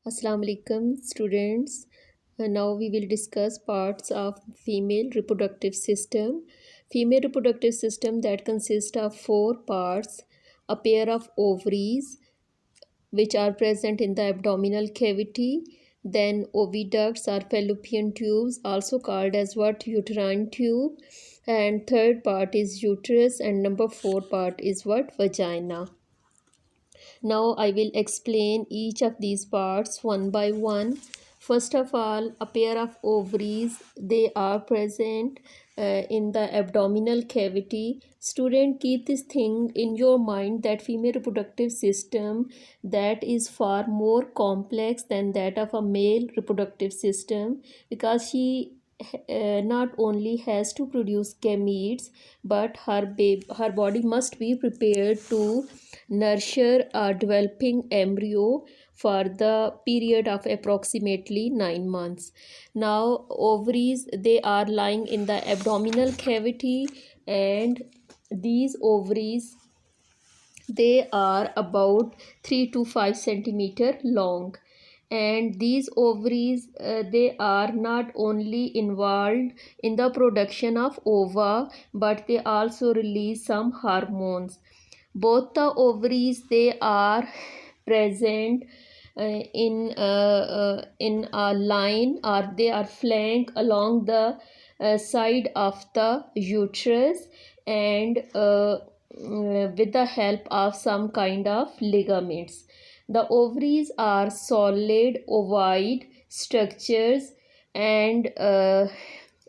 Assalamu alaikum students. Now we will discuss parts of female reproductive system. Female reproductive system that consists of four parts: a pair of ovaries which are present in the abdominal cavity, then oviducts or fallopian tubes also called as what uterine tube, and third part is uterus, and number four part is what vagina. Now I will explain each of these parts one by one. First of all, a pair of ovaries, they are present in the abdominal cavity. Student, keep this thing in your mind that female reproductive system that is far more complex than that of a male reproductive system, because she not only has to produce gametes, but her body must be prepared to nurture a developing embryo for the period of approximately 9 months. Now ovaries, they are lying in the abdominal cavity, and these ovaries, they are about 3 to 5 centimeter long. And these ovaries, they are not only involved in the production of ova, but they also release some hormones. Both the ovaries, they are present in a line, or they are flanked along the side of the uterus, and with the help of some kind of ligaments. The ovaries are solid ovoid structures, and as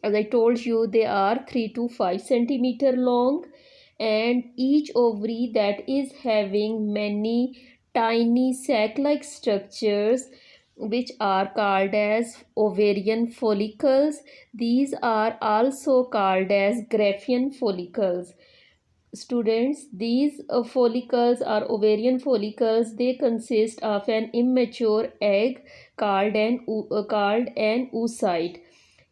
I told you, they are 3 to 5 centimeter long, and each ovary that is having many tiny sac-like structures which are called as ovarian follicles. These are also called as Graafian follicles. Students, these follicles or ovarian follicles, they consist of an immature egg called an oocyte.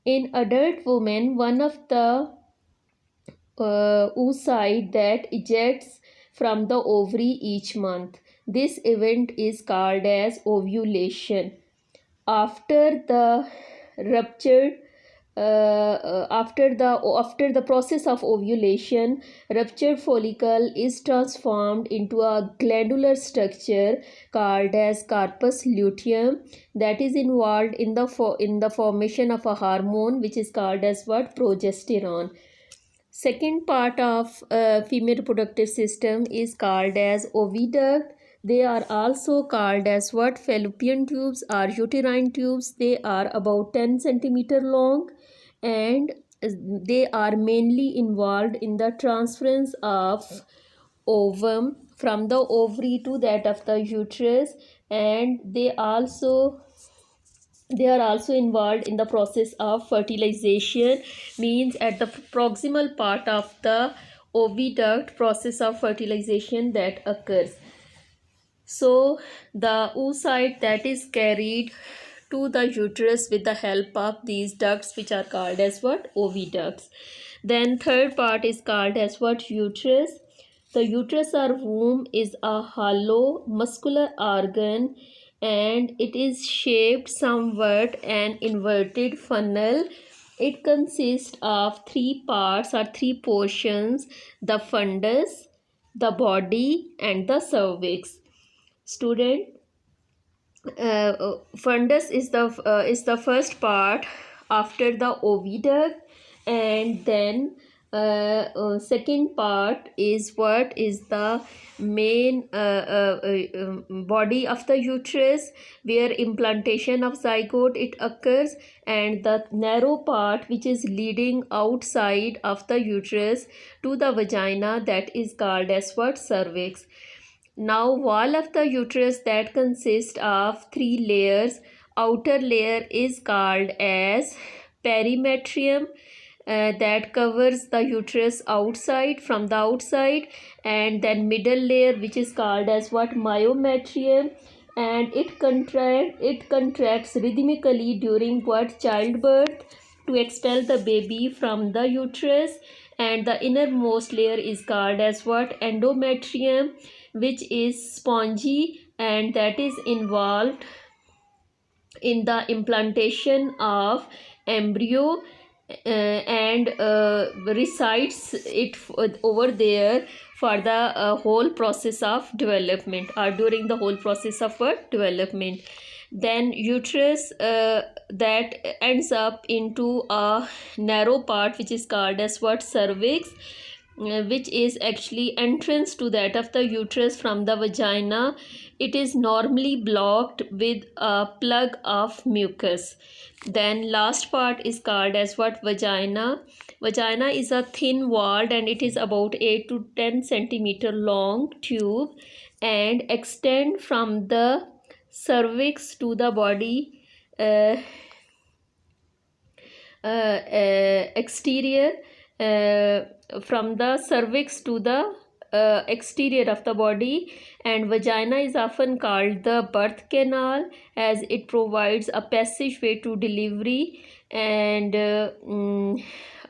In adult women, one of the oocyte that ejects from the ovary each month. This event is called as ovulation. After the ruptured after the process of ovulation, ruptured follicle is transformed into a glandular structure called as corpus luteum, that is involved in the formation of a hormone which is called as what, progesterone. Second part of female reproductive system is called as oviduct. They are also called as what, fallopian tubes or uterine tubes. They are about 10 centimeter long, and they are mainly involved in the transference of ovum from the ovary to that of the uterus, and they are also involved in the process of fertilization, means at the proximal part of the oviduct, process of fertilization that occurs. So the oocyte that is carried to the uterus with the help of these ducts which are called as what, oviducts. Then third part is called as what, uterus. The uterus or womb is a hollow muscular organ, and it is shaped somewhat an inverted funnel. It consists of three parts or three portions: the fundus, the body, and the cervix. Student, fundus is the first part after the oviduct, and then second part is what is the main body of the uterus, where implantation of zygote it occurs, and the narrow part which is leading outside of the uterus to the vagina, that is called as what, cervix. Now wall of the uterus that consists of three layers. Outer layer is called as perimetrium, that covers the uterus outside, from the outside, and then middle layer which is called as what, myometrium, and it contracts rhythmically during what, childbirth, to expel the baby from the uterus. And the innermost layer is called as what, endometrium, which is spongy, and that is involved in the implantation of embryo and resides it over there for the whole process of development, or during the whole process of development. Then uterus that ends up into a narrow part which is called as what, cervix, which is actually entrance to that of the uterus from the vagina. It is normally blocked with a plug of mucus. Then last part is called as what, vagina. Vagina is a thin walled and it is about 8 to 10 centimeter long tube and extend from the cervix to the body uh, exterior, from the cervix to the exterior of the body. And vagina is often called the birth canal as it provides a passageway to delivery, and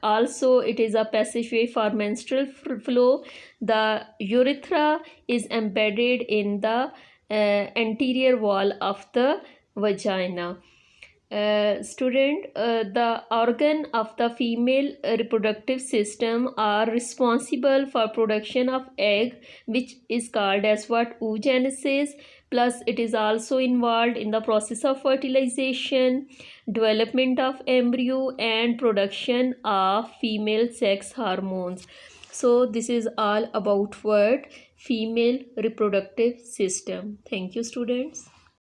also it is a passageway for menstrual flow. The urethra is embedded in the anterior wall of the vagina. Student, the organ of the female reproductive system are responsible for production of egg, which is called as what, oogenesis. Plus it is also involved in the process of fertilization, development of embryo, and production of female sex hormones. So this is all about what, female reproductive system. Thank you, students.